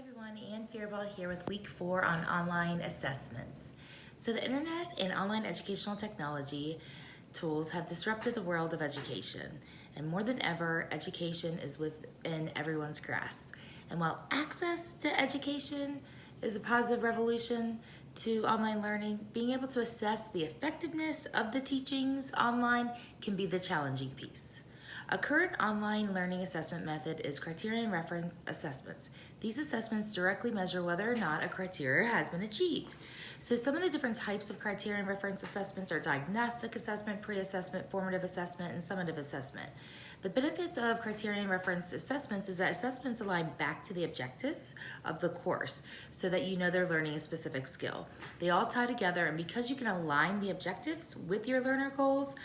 Everyone, Ann Fairball here with week 4 on online assessments. So the internet and online educational technology tools have disrupted the world of education, and more than ever, education is within everyone's grasp. And while access to education is a positive revolution to online learning, being able to assess the effectiveness of the teachings online can be the challenging piece. A current online learning assessment method is criterion reference assessments. These assessments directly measure whether or not a criteria has been achieved. So some of the different types of criterion reference assessments are diagnostic assessment, pre-assessment, formative assessment, and summative assessment. The benefits of criterion reference assessments is that assessments align back to the objectives of the course so that you know they're learning a specific skill. They all tie together, and because you can align the objectives with your learner goals,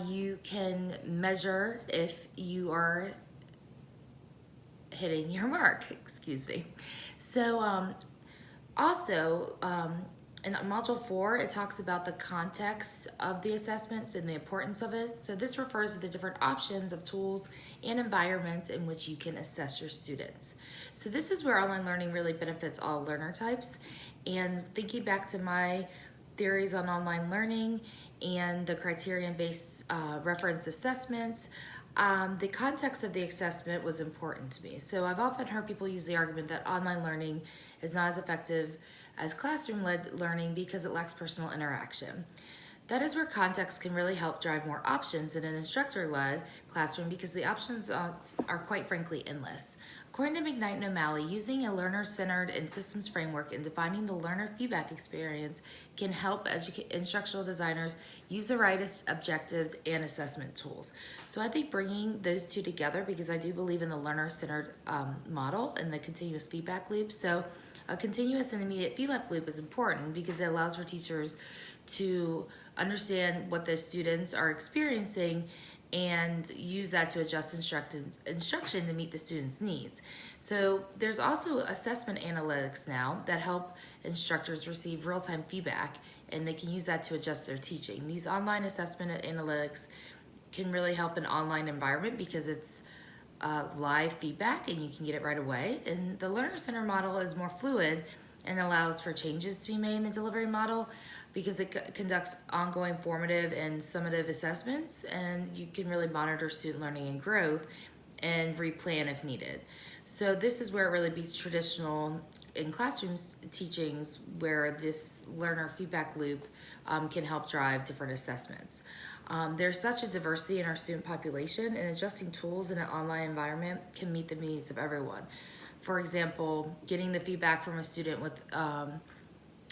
you can measure if you are hitting your mark, excuse me. So also, in Module 4, it talks about the context of the assessments and the importance of it. So this refers to the different options of tools and environments in which you can assess your students. So this is where online learning really benefits all learner types. And thinking back to my theories on online learning and the criterion-based reference assessments, the context of the assessment was important to me. So I've often heard people use the argument that online learning is not as effective as classroom-led learning because it lacks personal interaction. That is where context can really help drive more options in an instructor-led classroom because the options are quite frankly endless. According to McKnight and O'Malley, using a learner-centered and systems framework and defining the learner feedback experience can help instructional designers use the right objectives and assessment tools. So I think bringing those two together, because I do believe in the learner-centered model and the continuous feedback loop. So a continuous and immediate feedback loop is important because it allows for teachers to understand what the students are experiencing and use that to adjust instruction to meet the students' needs. So there's also assessment analytics now that help instructors receive real-time feedback, and they can use that to adjust their teaching. These online assessment analytics can really help an online environment because it's live feedback and you can get it right away. And the learner center model is more fluid and allows for changes to be made in the delivery model because it conducts ongoing formative and summative assessments, and you can really monitor student learning and growth and replan if needed. So this is where it really beats traditional in classrooms teachings where this learner feedback loop can help drive different assessments. There's such a diversity in our student population, and adjusting tools in an online environment can meet the needs of everyone. For example, getting the feedback from a student with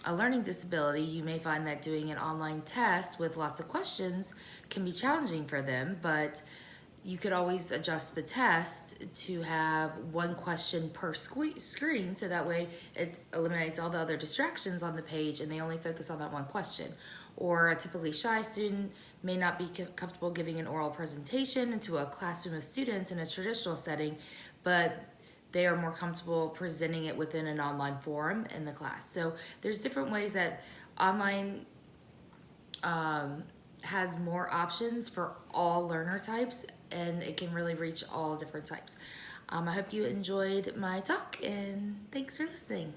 a learning disability, you may find that doing an online test with lots of questions can be challenging for them, but you could always adjust the test to have one question per screen, so that way it eliminates all the other distractions on the page and they only focus on that one question. Or a typically shy student may not be comfortable giving an oral presentation into a classroom of students in a traditional setting, but they are more comfortable presenting it within an online forum in the class. So there's different ways that online has more options for all learner types, and it can really reach all different types. I hope you enjoyed my talk, and thanks for listening.